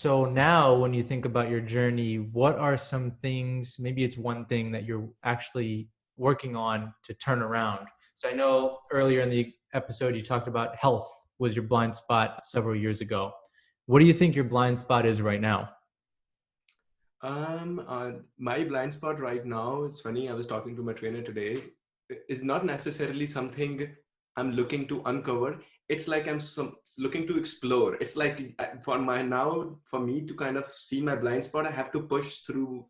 So now when you think about your journey, what are some things, maybe it's one thing that you're actually working on to turn around? So I know earlier in the episode you talked about health was your blind spot several years ago. What do you think your blind spot is right now? My blind spot right now, it's funny, I was talking to my trainer today, is not necessarily something I'm looking to uncover. It's like looking to explore. It's like for me to kind of see my blind spot, I have to push through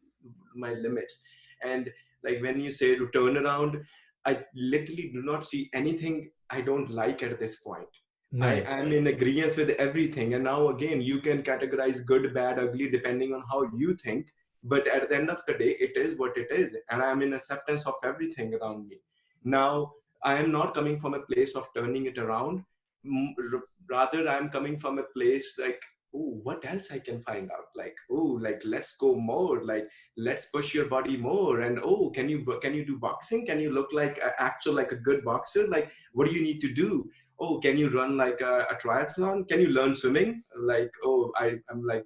my limits. And like when you say to turn around, I literally do not see anything I don't like at this point. I Nice. am in agreement with everything. And now again, you can categorize good, bad, ugly depending on how you think. But at the end of the day, it is what it is. And I'm in acceptance of everything around me. Now, I am not coming from a place of turning it around. Rather, I'm coming from a place like, oh, what else I can find out? Like, oh, like let's go more. Like, let's push your body more. And oh, can you do boxing? Can you look like like a good boxer? Like, what do you need to do? Oh, can you run like a triathlon? Can you learn swimming? Like, oh, I'm like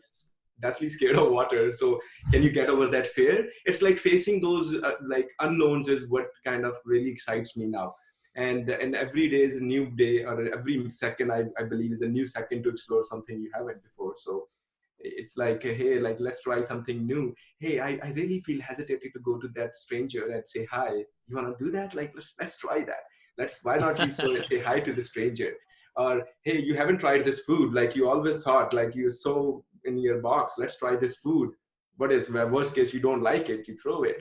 deathly scared of water. So can you get over that fear? It's like facing those like unknowns is what kind of really excites me now. And every day is a new day, or every second I believe is a new second to explore something you haven't before. So it's like, hey, like let's try something new. Hey, I really feel hesitated to go to that stranger and say hi. You want to do that? Like let's try that. Let's Why not you say hi to the stranger? Or hey, you haven't tried this food, like you always thought, like you're so in your box. Let's try this food. What is worst case? You don't like it, you throw it.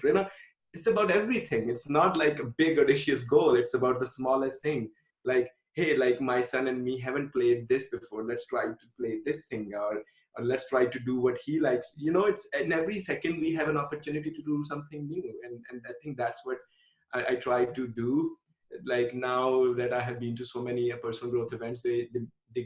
It's about everything. It's not like a big audacious goal. It's about the smallest thing. Like, hey, like my son and me haven't played this before. Let's try to play this thing. Or let's try to do what he likes. It's in every second we have an opportunity to do something new. And I think that's what I try to do. Like now that I have been to so many personal growth events, they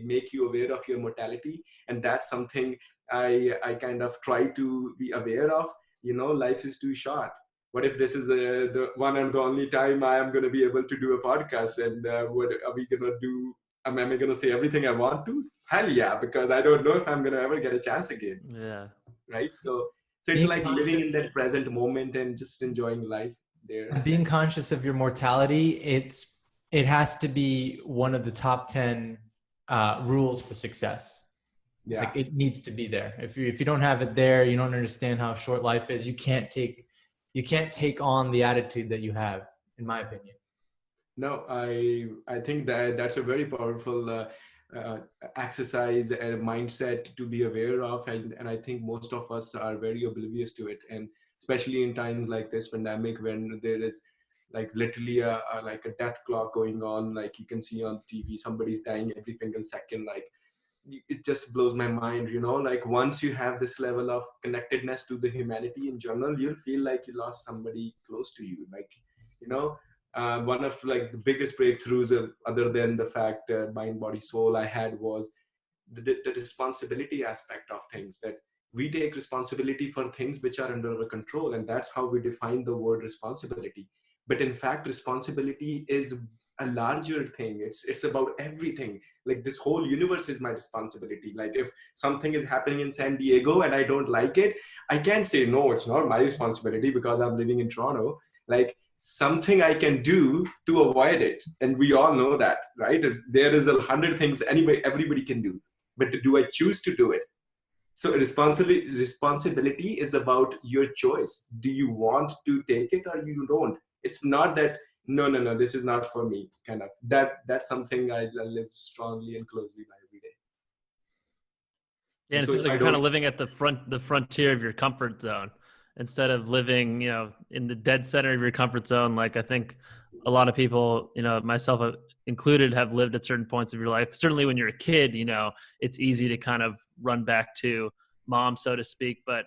make you aware of your mortality. And that's something I kind of try to be aware of. Life is too short. What if this is the one and the only time I am going to be able to do a podcast? And what are we going to do? Am I going to say everything I want to? Hell yeah, because I don't know if I'm going to ever get a chance again. Yeah. Right. So it's Being like living in conscious that present moment and just enjoying life there. and being conscious of your mortality, it has to be one of the top 10 rules for success. Yeah. Like it needs to be there. If you don't have it there, you don't understand how short life is. You can't take on the attitude that you have, in my opinion. No, I think that's a very powerful uh, exercise and mindset to be aware of, and I think most of us are very oblivious to it, and especially in times like this pandemic when there is like literally like a death clock going on, like you can see on TV somebody's dying every single second. Like it just blows my mind, like once you have this level of connectedness to the humanity in general, you'll feel like you lost somebody close to you. Like you know one of like the biggest breakthroughs other than the fact mind body soul I had was the responsibility aspect of things, that we take responsibility for things which are under our control, and that's how we define the word responsibility. But in fact responsibility is a larger thing. It's about everything. Like this whole universe is my responsibility. Like if something is happening in San Diego and I don't like it, I can't say no, it's not my responsibility because I'm living in Toronto. Like something I can do to avoid it, and we all know that, right? There is 100 things everybody can do, but do I choose to do it? So responsibility is about your choice. Do you want to take it or you don't? It's not that no, this is not for me. Kind of that's something I live strongly and closely by every day. Yeah, And and it so seems if like I you're kind don't, of living at the frontier of your comfort zone instead of living, in the dead center of your comfort zone. Like I think a lot of people, myself included, have lived at certain points of your life. Certainly when you're a kid, it's easy to kind of run back to mom, so to speak. But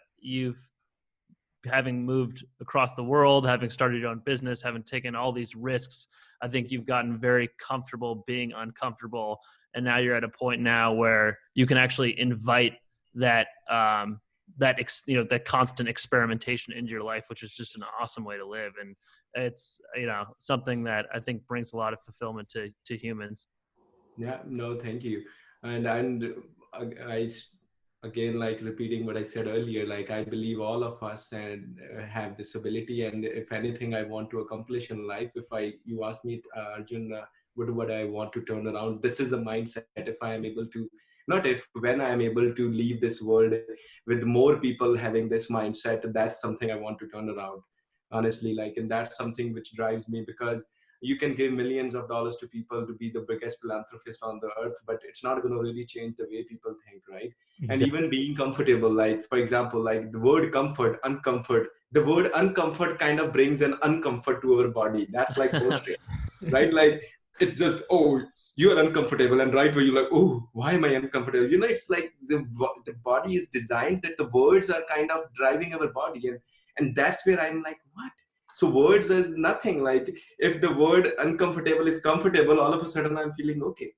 having moved across the world, having started your own business, having taken all these risks, I think you've gotten very comfortable being uncomfortable. And now you're at a point now where you can actually invite that, that constant experimentation into your life, which is just an awesome way to live. And it's, something that I think brings a lot of fulfillment to humans. yeah, no, thank you. And I again, like repeating what I said earlier, like I believe all of us and have this ability. And if anything I want to accomplish in life, if you ask me, Arjun, what I want to turn around, this is the mindset. If I am able to, not if, when I am able to leave this world with more people having this mindset, that's something I want to turn around, honestly. Like, and that's something which drives me, because you can give millions of dollars to people to be the biggest philanthropist on the earth, but it's not going to really change the way people think, right? And Exactly. even being comfortable, like for example, like the word comfort, uncomfort, the word uncomfort kind of brings an uncomfort to our body. That's like bullshit, right? Like, it's just, oh, you are uncomfortable, and right where you're like, oh, why am I uncomfortable? It's like the body is designed that the words are kind of driving our body, and that's where I'm like, what? So words is nothing. Like, if the word uncomfortable is comfortable, all of a sudden I'm feeling okay.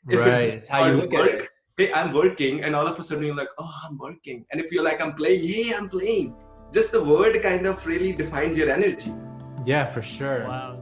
If it's Right. It's how you word look at work, it. hey, I'm working, and all of a sudden you're like, oh, I'm working. And if you're like, I'm playing, hey, I'm playing. Just the word kind of really defines your energy. Yeah, for sure. Wow.